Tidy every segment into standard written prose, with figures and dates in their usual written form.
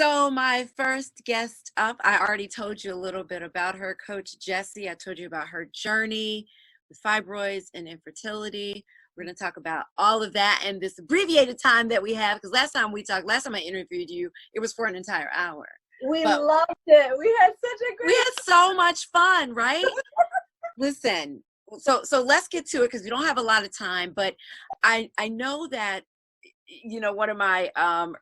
So my first guest up, I already told you a little bit about her, Coach Gessie. I told you about her journey with fibroids and infertility. We're going to talk about all of that and this abbreviated time that we have, because last time I interviewed you, it was for an entire hour. We But loved it. We had such a great we had so much fun, right? Listen, so let's get to it because we don't have a lot of time, but I know that one of my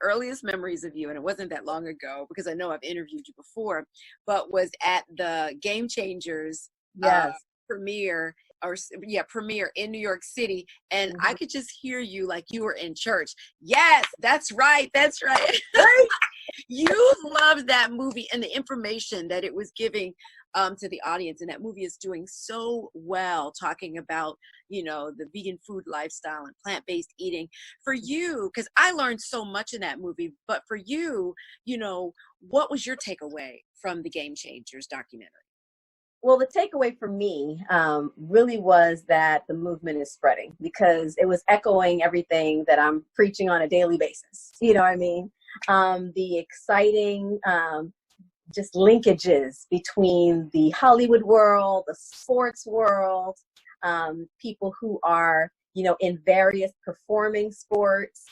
earliest memories of you, and it wasn't that long ago because I know I've interviewed you before, but was at the Game Changers Yes. premiere in New York City, and I could just hear you like you were in church. Yes, that's right. Right. You loved that movie and the information that it was giving to the audience, and that movie is doing so well, talking about the vegan food lifestyle and plant-based eating. For you, because I learned so much in that movie, but for you, what was your takeaway from the Game Changers documentary? Well, the takeaway for me really was that the movement is spreading, because it was echoing everything that I'm preaching on a daily basis. You know what I mean? The exciting just linkages between the Hollywood world, the sports world, people who are, in various performing sports,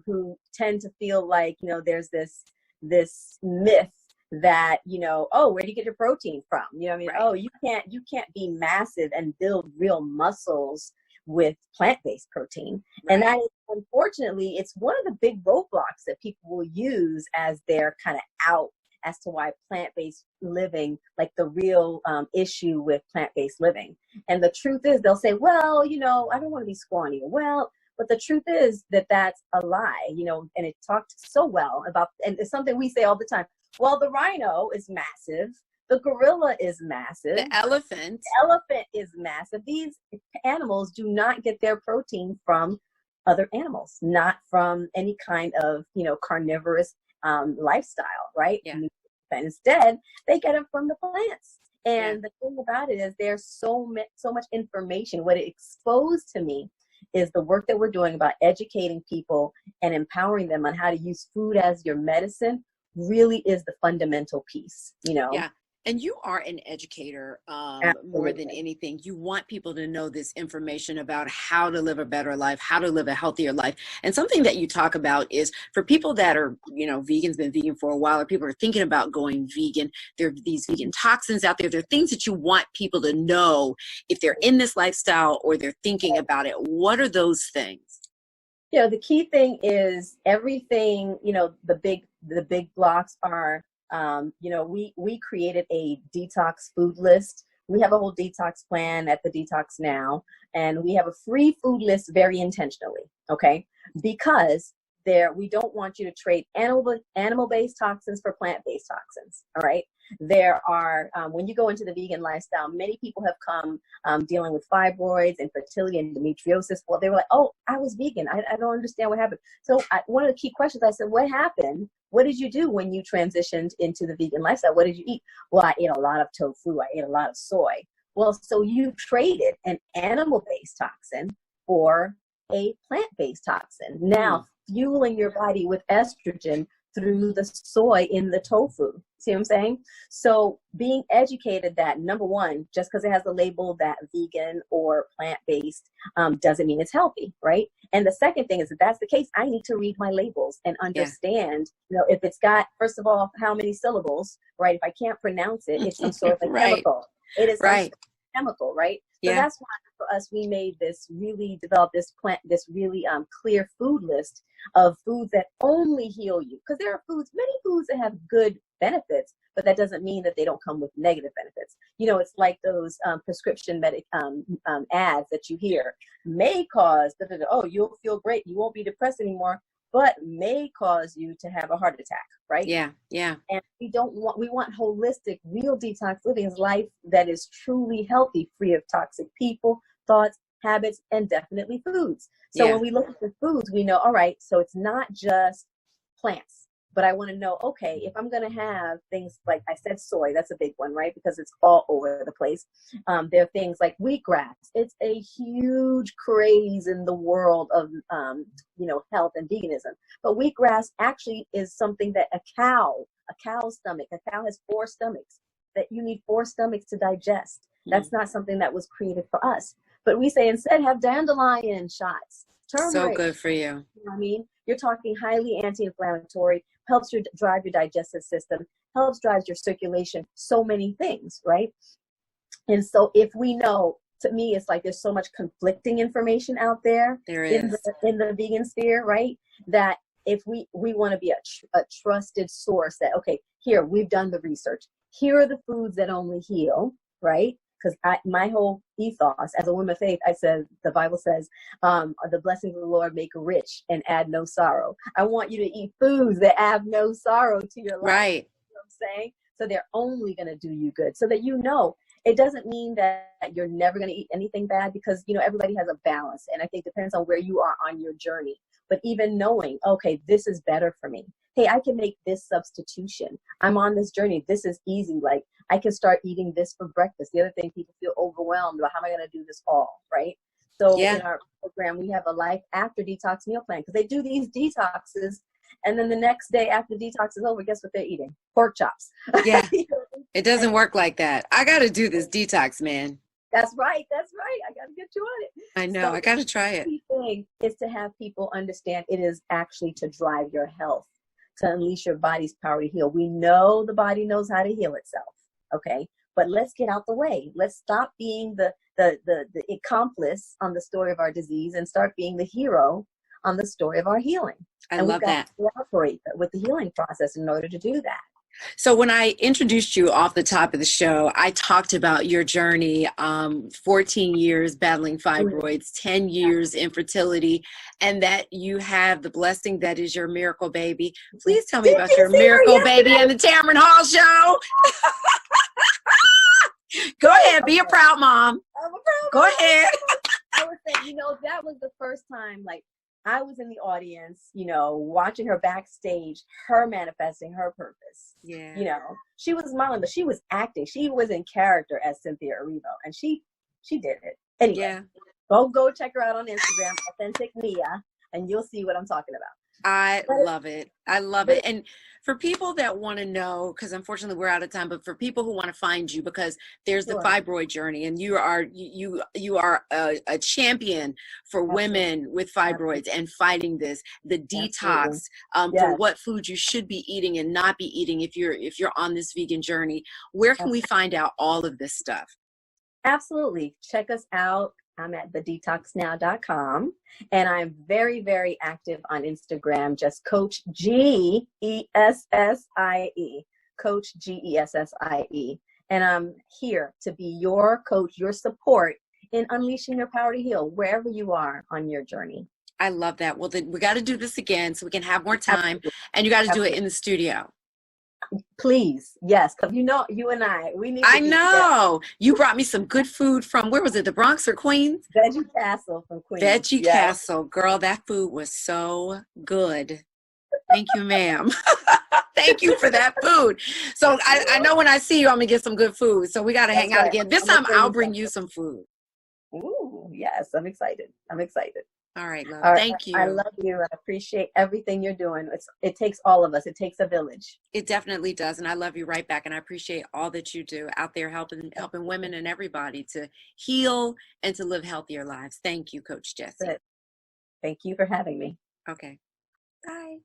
who tend to feel like, there's this myth that, oh, where do you get your protein from? Right. Oh, you can't be massive and build real muscles with plant-based protein. Right. And that is, unfortunately, it's one of the big roadblocks that people will use as their kind of out as to why plant-based living, like the real issue with plant-based living. And the truth is, they'll say, well, I don't want to be scrawny. Well, but the truth is that that's a lie, and it talked so well about, and it's something we say all the time. Well, the rhino is massive. The gorilla is massive. The elephant is massive. These animals do not get their protein from other animals, not from any kind of, carnivorous lifestyle, right? Yeah. And instead, they get it from the plants. And the thing about it is there's so much information. What it exposed to me is the work that we're doing about educating people and empowering them on how to use food as your medicine really is the fundamental piece, Yeah. And you are an educator more than anything. You want people to know this information about how to live a better life, how to live a healthier life. And something that you talk about is for people that are, vegans, been vegan for a while, or people are thinking about going vegan, there are these vegan toxins out there. There are things that you want people to know if they're in this lifestyle or they're thinking about it. What are those things? The key thing is everything, the big blocks are, we created a detox food list. We have a whole detox plan at the Detox Now, and we have a free food list very intentionally, okay? Because we don't want you to trade animal-based toxins for plant-based toxins, all right? There are, when you go into the vegan lifestyle, many people have come dealing with fibroids, infertility, and endometriosis. Well, they were like, oh, I was vegan. I don't understand what happened. So one of the key questions I said, what happened? What did you do when you transitioned into the vegan lifestyle? What did you eat? Well, I ate a lot of tofu. I ate a lot of soy. Well, so you traded an animal-based toxin for a plant-based toxin. Now, fueling your body with estrogen through the soy in the tofu. See what I'm saying? So being educated that, number one, just because it has a label that vegan or plant-based doesn't mean it's healthy, right? And the second thing is, if that's the case, I need to read my labels and understand, if it's got, first of all, how many syllables, right? If I can't pronounce it, it's some sort of a chemical. It is some sort of chemical, right? So that's why for us, we developed this really clear food list of foods that only heal you. Because there are many foods that have good benefits, but that doesn't mean that they don't come with negative benefits. It's like those prescription ads that you hear may cause, oh, you'll feel great, you won't be depressed anymore, but may cause you to have a heart attack, right? Yeah. And we want holistic, real detox living is life that is truly healthy, free of toxic people, thoughts, habits, and definitely foods. So when we look at the foods, we know, all right, so it's not just plants, but I want to know, okay, if I'm going to have things like I said, soy, that's a big one, right? Because it's all over the place. There are things like wheatgrass. It's a huge craze in the world of, health and veganism. But wheatgrass actually is something that a cow's stomach, a cow has 4 stomachs, that you need 4 stomachs to digest. That's not something that was created for us. But we say instead have dandelion shots, turmeric. So good for you. You know what I mean? You're talking highly anti-inflammatory, helps you drive your digestive system, helps drive your circulation, so many things, right? And so if we know, to me, it's like there's so much conflicting information out there in the vegan sphere, right? That if we want to be a trusted source that, okay, here, we've done the research. Here are the foods that only heal, right? Because my whole ethos as a woman of faith, I said, the Bible says, the blessings of the Lord make rich and add no sorrow. I want you to eat foods that add no sorrow to your life. Right. You know what I'm saying? So they're only going to do you good, so that it doesn't mean that you're never going to eat anything bad, because, everybody has a balance. And I think it depends on where you are on your journey. But even knowing, okay, this is better for me. Hey, I can make this substitution. I'm on this journey. This is easy. Like, I can start eating this for breakfast. The other thing, people feel overwhelmed about, how am I going to do this all, right? So in our program, we have a life after detox meal plan, because they do these detoxes. And then the next day after the detox is over, guess what they're eating? Pork chops. Yeah. It doesn't work like that. I got to do this detox, man. That's right. I got to get you on it. I know. I got to try it. The key thing is to have people understand it is actually to drive your health, to unleash your body's power to heal. We know the body knows how to heal itself. Okay. But let's get out the way. Let's stop being the accomplice on the story of our disease and start being the hero on the story of our healing. I love that. We cooperate with the healing process in order to do that. So when I introduced you off the top of the show, I talked about your journey, 14 years battling fibroids, 10 years infertility, and that you have the blessing that is your miracle baby. Please tell me about your miracle baby and the Tamron Hall show. Go ahead. Be a proud mom. I'm a proud Go mom. ahead. I would say, that was the first time, like, I was in the audience, watching her backstage, her manifesting her purpose. Yeah. She was smiling, but she was acting. She was in character as Cynthia Erivo, and she did it. Anyway, go check her out on Instagram, Authentic Mia, and you'll see what I'm talking about. I love it. I love it. And for people that want to know, because unfortunately we're out of time, but for people who want to find you, because there's the fibroid journey, and you are a champion for women with fibroids and fighting this, the detox, for what food you should be eating and not be eating if you're on this vegan journey. Where can we find out all of this stuff? Absolutely. Check us out. I'm at thedetoxnow.com, and I'm very, very active on Instagram, just Coach Gessie, Coach Gessie. And I'm here to be your coach, your support in unleashing your power to heal wherever you are on your journey. I love that. Well, then we got to do this again so we can have more time. Absolutely. And you got to do it in the studio. Please. Yes. Because you and we need to I know. You brought me some good food from, where was it? The Bronx or Queens? Veggie Castle from Queens. Veggie Castle. Girl, that food was so good. Thank you, ma'am. Thank you for that food. So I know when I see you, I'm going to get some good food. So we got to hang out again. This time I'll bring you some food. Ooh, yes. I'm excited. All right, love. All right. Thank you. I love you. I appreciate everything you're doing. It takes all of us. It takes a village. It definitely does. And I love you right back. And I appreciate all that you do out there helping women and everybody to heal and to live healthier lives. Thank you, Coach Gessie. Thank you for having me. Okay. Bye.